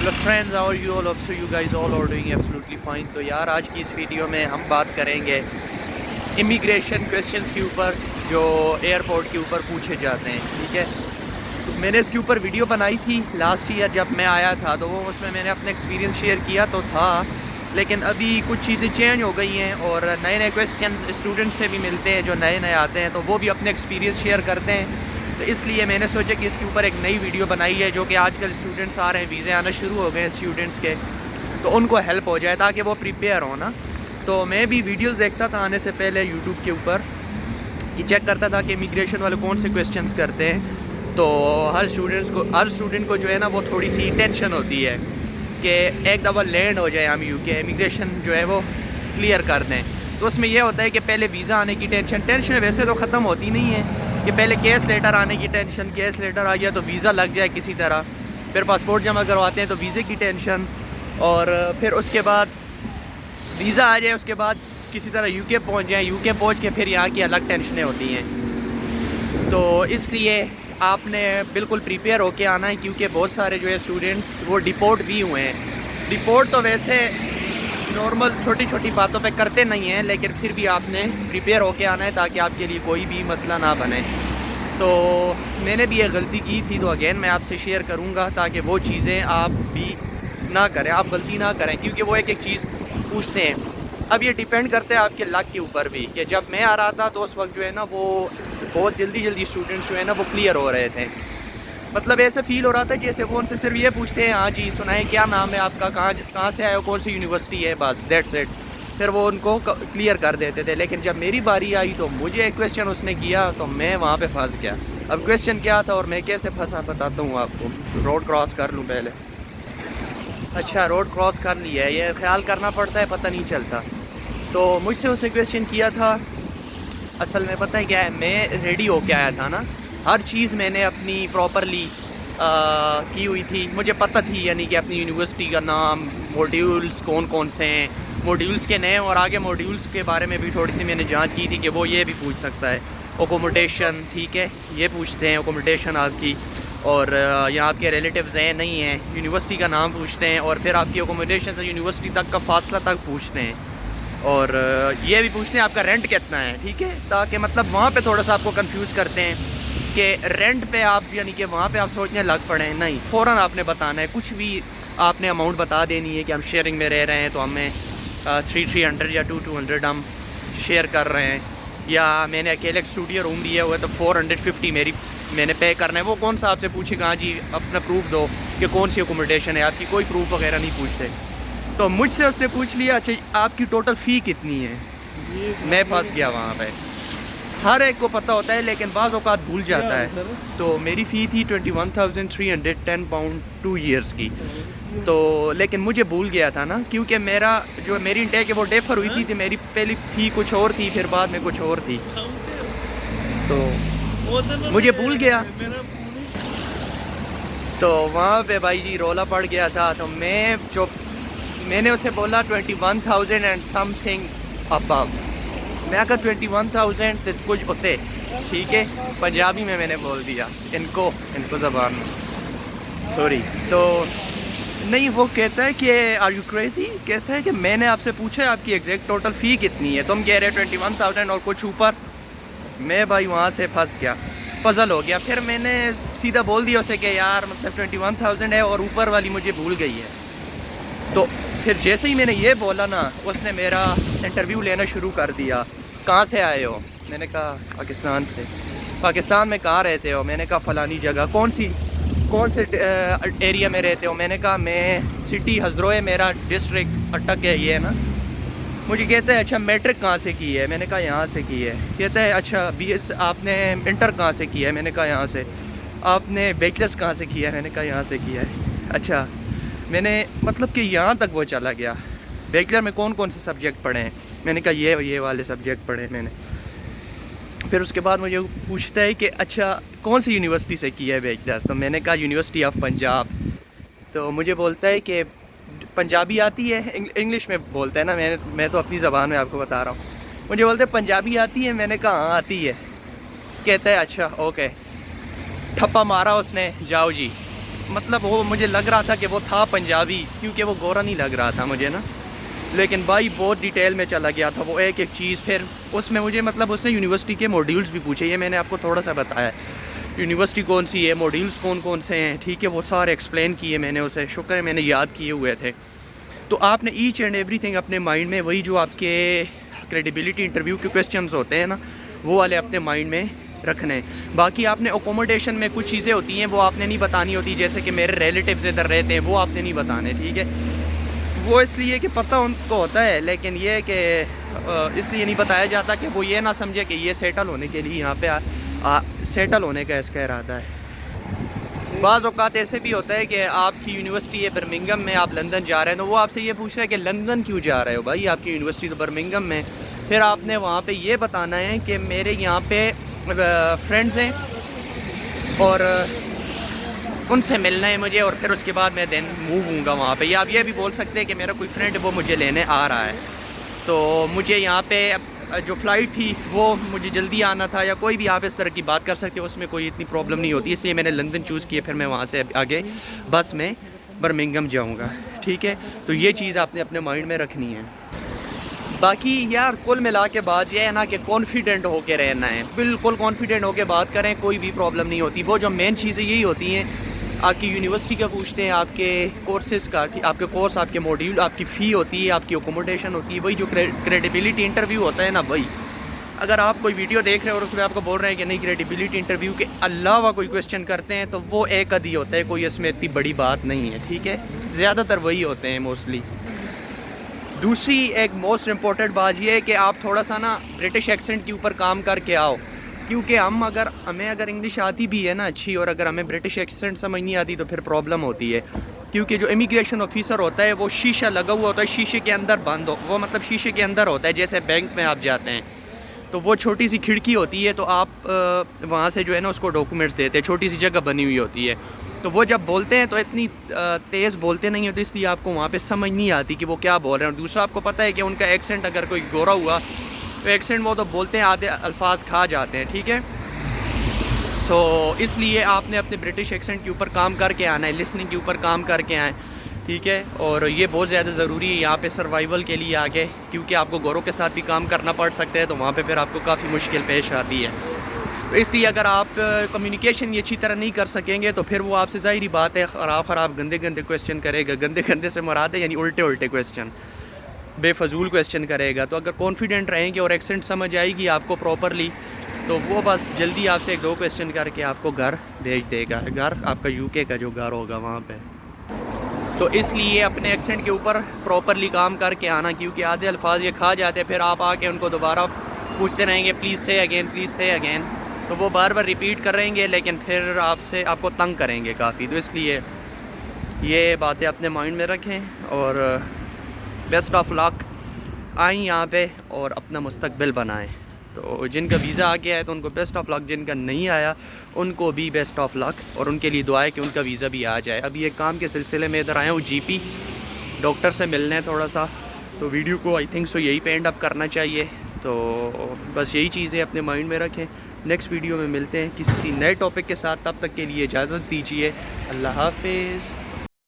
Hello friends, how are you all? So you guys all are doing absolutely fine. تو یار آج کی اس video میں ہم بات کریں گے امیگریشن کویسچنس کے اوپر جو ایئرپورٹ کے اوپر پوچھے جاتے ہیں. ٹھیک ہے, تو میں نے اس کے اوپر ویڈیو بنائی تھی لاسٹ ایئر جب میں آیا تھا, تو وہ اس میں نے اپنا ایکسپیرینس شیئر کیا تو تھا, لیکن ابھی کچھ چیزیں چینج ہو گئی ہیں اور نئے نئے کویسچنز اسٹوڈنٹ سے بھی ملتے ہیں جو نئے نئے آتے ہیں, تو وہ بھی اپنے ایکسپیرینس شیئر کرتے ہیں. تو اس لیے میں نے سوچا کہ اس کے اوپر ایک نئی ویڈیو بنائی ہے جو کہ آج کل اسٹوڈنٹس آ رہے ہیں, ویزے آنا شروع ہو گئے ہیں اسٹوڈنٹس کے, تو ان کو ہیلپ ہو جائے تاکہ وہ پریپیئر ہوں نا. تو میں بھی ویڈیوز دیکھتا تھا آنے سے پہلے یوٹیوب کے اوپر کہ چیک کرتا تھا کہ امیگریشن والے کون سے کویسچنس کرتے ہیں. تو ہر اسٹوڈنٹ کو جو ہے نا وہ تھوڑی سی ٹینشن ہوتی ہے کہ ایک دفعہ لینڈ ہو جائے ہم UK, امیگریشن جو ہے وہ کلیئر کر دیں. تو اس میں یہ ہوتا ہے کہ پہلے ویزا آنے کی ٹینشن ویسے تو ختم ہوتی نہیں ہے, کہ پہلے کیس لیٹر آنے کی ٹینشن, کیس لیٹر آ گیا تو ویزا لگ جائے کسی طرح, پھر پاسپورٹ جمع کرواتے ہیں تو ویزے کی ٹینشن, اور پھر اس کے بعد ویزا آ جائے, اس کے بعد کسی طرح UK پہنچ جائیں, UK پہنچ کے پھر یہاں کی الگ ٹینشنیں ہوتی ہیں. تو اس لیے آپ نے بالکل پریپیئر ہو کے آنا ہے, کیونکہ بہت سارے جو ہے اسٹوڈنٹس وہ ڈیپورٹ بھی ہوئے ہیں. ڈیپورٹ تو ویسے نارمل چھوٹی چھوٹی باتوں پہ کرتے نہیں ہیں, لیکن پھر بھی آپ نے پریپیئر ہو کے آنا ہے تاکہ آپ کے لیے کوئی بھی مسئلہ نہ بنے. تو میں نے بھی یہ غلطی کی تھی, تو اگین میں آپ سے شیئر کروں گا تاکہ وہ چیزیں آپ بھی نہ کریں, آپ غلطی نہ کریں, کیونکہ وہ ایک ایک چیز پوچھتے ہیں. اب یہ ڈیپینڈ کرتا ہے آپ کے لک کے اوپر بھی, کہ جب میں آ رہا تھا تو اس وقت جو ہے نا وہ بہت جلدی اسٹوڈنٹس جو ہے نا وہ کلیئر ہو رہے تھے. مطلب ایسے فیل ہو رہا تھا جیسے وہ ان سے صرف یہ پوچھتے ہیں, ہاں جی سنائیں کیا نام ہے آپ کا, کہاں سے آئے ہو, کون سی یونیورسٹی ہے, بس دیٹس اٹ. پھر وہ ان کو کلیئر کر دیتے تھے. لیکن جب میری باری آئی تو مجھے ایک کویسچن اس نے کیا تو میں وہاں پہ پھنس گیا. اب کویسچن کیا تھا اور میں کیسے پھنسا بتاتا ہوں آپ کو. روڈ کراس کر لوں پہلے. اچھا, روڈ کراس کر لیا ہے, یہ خیال کرنا پڑتا ہے, پتہ نہیں چلتا. تو مجھ سے اس نے کویسچن کیا تھا, اصل میں پتہ ہے کیا ہے, میں ریڈی ہو کے آیا تھا نا, ہر چیز میں نے اپنی پراپرلی کی ہوئی تھی, مجھے پتہ تھی یعنی کہ اپنی یونیورسٹی کا نام, موڈیولز کون کون سے ہیں, موڈیولز کے نئے, اور آگے موڈیولز کے بارے میں بھی تھوڑی سی میں نے جانچ کی تھی کہ وہ یہ بھی پوچھ سکتا ہے. اکوموڈیشن, ٹھیک ہے, یہ پوچھتے ہیں اکوموڈیشن آپ کی, اور یہاں آپ کے ریلیٹیوز ہیں نہیں ہیں, یونیورسٹی کا نام پوچھتے ہیں, اور پھر آپ کی اکوموڈیشن سے یونیورسٹی تک کا فاصلہ تک پوچھتے ہیں, اور یہ بھی پوچھتے ہیں آپ کا رینٹ کتنا ہے. ٹھیک ہے, تاکہ مطلب وہاں پہ تھوڑا سا آپ کو کنفیوز کرتے ہیں کہ رینٹ پہ آپ یعنی کہ وہاں پہ آپ سوچنے لگ پڑیں, نہیں, فوراً آپ نے بتانا ہے, کچھ بھی آپ نے اماؤنٹ بتا دینی ہے کہ ہم شیئرنگ میں رہ رہے ہیں تو ہمیں 300 یا 200 ہم شیئر کر رہے ہیں, یا میں نے اکیلے اسٹوڈیو روم لیا ہوا ہے تو 450 میں نے پے کرنا ہے. وہ کون سا آپ سے پوچھے گا, جی اپنا پروف دو کہ کون سی اکوموڈیشن ہے آپ کی, کوئی پروف وغیرہ نہیں پوچھتے. تو مجھ سے اس نے پوچھ لیا, اچھا آپ کی ٹوٹل فی کتنی ہے. میں پھنس گیا وہاں پہ. ہر ایک کو پتہ ہوتا ہے لیکن بعض اوقات بھول جاتا ہے. تو میری فی تھی 21,310 پاؤنڈ 2 ایئرس کی. تو لیکن مجھے بھول گیا تھا نا, کیونکہ میری انٹیک ہے وہ ڈیفر ہوئی تھی, میری پہلی فی کچھ اور تھی, پھر بعد میں کچھ اور تھی, تو مجھے بھول گیا. تو وہاں پہ بھائی جی رولا پڑ گیا تھا. تو میں نے اسے بولا 21,000 اینڈ سم تھنگ ابو. میں کہا 21,000 کچھ ہوتے, ٹھیک ہے, پنجابی میں نے بول دیا ان کو زبان میں, سوری. تو نہیں, وہ کہتا ہے کہ آر یو کریزی, کہتا ہے کہ میں نے آپ سے پوچھا آپ کی ایگزیکٹ ٹوٹل فی کتنی ہے, تم کہہ رہے 21,000 اور کچھ اوپر. میں بھائی وہاں سے پھنس گیا, پزل ہو گیا. پھر میں نے سیدھا بول دیا اسے کہ یار مطلب 21,000 ہے اور اوپر والی مجھے بھول گئی ہے. تو پھر جیسے ہی میں نے یہ بولا نا, اس نے میرا انٹرویو لینا شروع کر دیا. کہاں سے آئے ہو, میں نے کہا پاکستان سے. پاکستان میں کہاں رہتے ہو, میں نے کہا فلانی جگہ. کون سے ایریا میں رہتے ہو, میں نے کہا میں سٹی ہزروے, میرا ڈسٹرکٹ اٹک ہے, یہ ہے نا. مجھے کہتا ہے اچھا میٹرک کہاں سے کی ہے, میں نے کہا یہاں سے کی ہے. کہتا ہے اچھا BS آپ نے انٹر کہاں سے کیا ہے, میں نے کہا یہاں سے. آپ نے بیچلرس کہاں سے کیا ہے, میں نے کہا یہاں سے کیا ہے. اچھا, میں نے مطلب کہ یہاں تک وہ چلا گیا. بیچلر میں کون سے سبجیکٹ پڑھے ہیں, میں نے کہا یہ والے سبجیکٹ پڑھے میں نے. پھر اس کے بعد مجھے پوچھتا ہے کہ اچھا کون سی یونیورسٹی سے کیا ہے بیچلرس, تو میں نے کہا یونیورسٹی آف پنجاب. تو مجھے بولتا ہے کہ پنجابی آتی ہے, انگلش میں بولتا ہے نا, میں تو اپنی زبان میں آپ کو بتا رہا ہوں. مجھے بولتے ہیں پنجابی آتی ہے, میں نے کہا ہاں آتی ہے. کہتا ہے اچھا اوکے. ٹھپا مارا اس نے, جاؤ جی. مطلب وہ مجھے لگ رہا تھا کہ وہ تھا پنجابی، کیونکہ وہ گورا نہیں لگ رہا تھا مجھے نا، لیکن بھائی بہت ڈیٹیل میں چلا گیا تھا وہ ایک ایک چیز. پھر اس میں مجھے مطلب اس نے یونیورسٹی کے موڈیولز بھی پوچھے، یہ میں نے آپ کو تھوڑا سا بتایا یونیورسٹی کون سی ہے، موڈیولز کون کون سے ہیں، ٹھیک ہے، وہ سارے ایکسپلین کیے میں نے اسے، شکر ہے میں نے یاد کیے ہوئے تھے. تو آپ نے ایچ اینڈ ایوری تھنگ اپنے مائنڈ میں، وہی جو آپ کے کریڈیبلٹی انٹرویو کے کویسچنز ہوتے ہیں نا، وہ والے اپنے مائنڈ میں رکھنے. باقی آپ نے اکوموڈیشن میں کچھ چیزیں ہوتی ہیں وہ آپ نے نہیں بتانی ہوتی، جیسے کہ میرے ریلیٹیوز ادھر رہتے ہیں، وہ آپ نے نہیں بتانے، ٹھیک ہے. وہ اس لیے کہ پتہ ان کو ہوتا ہے، لیکن یہ کہ اس لیے نہیں بتایا جاتا کہ وہ یہ نہ سمجھے کہ یہ سیٹل ہونے کے لیے یہاں پہ سیٹل ہونے کا اس کا ارادہ ہے. بعض اوقات ایسے بھی ہوتا ہے کہ آپ کی یونیورسٹی ہے برمنگم میں، آپ لندن جا رہے ہیں، تو وہ آپ سے یہ پوچھ رہے ہیں کہ لندن کیوں جا رہے ہو بھائی، آپ کی یونیورسٹی تو برمنگم میں. پھر آپ نے وہاں پہ یہ بتانا ہے کہ میرے یہاں پہ فرینڈز ہیں اور ان سے ملنا ہے مجھے، اور پھر اس کے بعد میں دین موو ہوں گا وہاں پہ. یا آپ یہ بھی بول سکتے ہیں کہ میرا کوئی فرینڈ وہ مجھے لینے آ رہا ہے، تو مجھے یہاں پہ جو فلائٹ تھی وہ مجھے جلدی آنا تھا، یا کوئی بھی آپ اس طرح کی بات کر سکتے ہو، اس میں کوئی اتنی پرابلم نہیں ہوتی. اس لیے میں نے لندن چوز کیا، پھر میں وہاں سے آگے بس میں برمنگم جاؤں گا، ٹھیک ہے. تو یہ چیز آپ نے اپنے مائنڈ میں رکھنی ہے. باقی یار کل ملا کے بات یہ ہے نا کہ کانفیڈنٹ ہو کے رہنا ہے، بالکل کانفیڈنٹ ہو کے بات کریں، کوئی بھی پرابلم نہیں ہوتی. وہ جو مین چیزیں یہی ہوتی ہیں، آپ کی یونیورسٹی کا پوچھتے ہیں، آپ کے کورسز کا، آپ کے کورس، آپ کے موڈیول، آپ کی فی ہوتی ہے، آپ کی اکوموڈیشن ہوتی ہے، وہی جو کریڈیبلٹی انٹرویو ہوتا ہے نا بھائی. اگر آپ کوئی ویڈیو دیکھ رہے ہیں اور اس میں آپ کو بول رہے ہیں کہ نہیں کریڈیبلٹی انٹرویو کے علاوہ کوئی کویسچن کرتے ہیں، تو وہ ایک ادھی ہوتا ہے، کوئی اس میں اتنی بڑی بات نہیں ہے، ٹھیک ہے. زیادہ تر وہی ہوتے ہیں موسٹلی. دوسری ایک موسٹ امپورٹنٹ بات یہ ہے کہ آپ تھوڑا سا نا برٹش ایکسنٹ کے اوپر کام کر کے آؤ، کیونکہ ہمیں اگر انگلش آتی بھی ہے نا اچھی، اور اگر ہمیں برٹش ایکسنٹ سمجھ نہیں آتی تو پھر پرابلم ہوتی ہے. کیونکہ جو امیگریشن آفیسر ہوتا ہے وہ شیشہ لگا ہوا ہوتا ہے، شیشے کے اندر بند وہ مطلب شیشے کے اندر ہوتا ہے، جیسے بینک میں آپ جاتے ہیں تو وہ چھوٹی سی کھڑکی ہوتی ہے، تو آپ وہاں سے جو ہے نا اس کو ڈاکومنٹس دیتے ہیں، چھوٹی سی جگہ بنی ہوئی ہوتی ہے. تو وہ جب بولتے ہیں تو اتنی تیز بولتے نہیں ہوتے، اس لیے آپ کو وہاں پہ سمجھ نہیں آتی کہ وہ کیا بول رہے ہیں. اور دوسرا آپ کو پتہ ہے کہ ان کا ایکسنٹ اگر کوئی گورا ہوا تو ایکسنٹ وہ تو بولتے ہیں، آدھے الفاظ کھا جاتے ہیں، ٹھیک ہے. سو اس لیے آپ نے اپنے برٹش ایکسنٹ کے اوپر کام کر کے آنا ہے، لسننگ کے اوپر کام کر کے آئیں، ٹھیک ہے. اور یہ بہت زیادہ ضروری ہے یہاں پہ سروائیول کے لیے آگے، کیونکہ آپ کو گوروں کے ساتھ بھی کام کرنا پڑ سکتا ہے، تو وہاں پہ پھر آپ کو کافی مشکل پیش آتی ہے. تو اس لیے اگر آپ کمیونیکیشن یہ اچھی طرح نہیں کر سکیں گے تو پھر وہ آپ سے ظاہری بات ہے خراب گندے کویسچن کرے گا. گندے سے مراد ہے یعنی الٹے کویسچن، بے فضول کویسچن کرے گا. تو اگر کانفیڈنٹ رہیں گے اور ایکسنٹ سمجھ آئے گی آپ کو پراپرلی، تو وہ بس جلدی آپ سے 1-2 کویسچن کر کے آپ کو گھر بھیج دے گا، گھر آپ کا UK کا جو گھر ہوگا وہاں پہ. تو اس لیے اپنے ایکسنٹ کے اوپر پراپرلی کام کر کے آنا، کیونکہ آدھے الفاظ یہ کھا جاتے ہیں، پھر آپ آ کے ان کو دوبارہ پوچھتے رہیں گے پلیز سے اگین، تو وہ بار بار ریپیٹ کر رہیں گے، لیکن پھر آپ کو تنگ کریں گے کافی. تو اس لیے یہ باتیں اپنے مائنڈ میں رکھیں، اور بیسٹ آف لک. آئیں یہاں پہ اور اپنا مستقبل بنائیں. تو جن کا ویزا آ گیا ہے تو ان کو بیسٹ آف لک، جن کا نہیں آیا ان کو بھی بیسٹ آف لک، اور ان کے لیے دعا ہے کہ ان کا ویزا بھی آ جائے. ابھی ایک کام کے سلسلے میں ادھر آیا ہوں GP ڈاکٹر سے ملنے تھوڑا سا، تو ویڈیو کو آئی تھنک سو یہی پہ اینڈ اپ کرنا چاہیے. تو بس یہی چیزیں اپنے مائنڈ میں رکھیں. نیکسٹ ویڈیو میں ملتے ہیں کسی نئے ٹاپک کے ساتھ، تب تک کے لیے اجازت دیجیے. اللہ حافظ.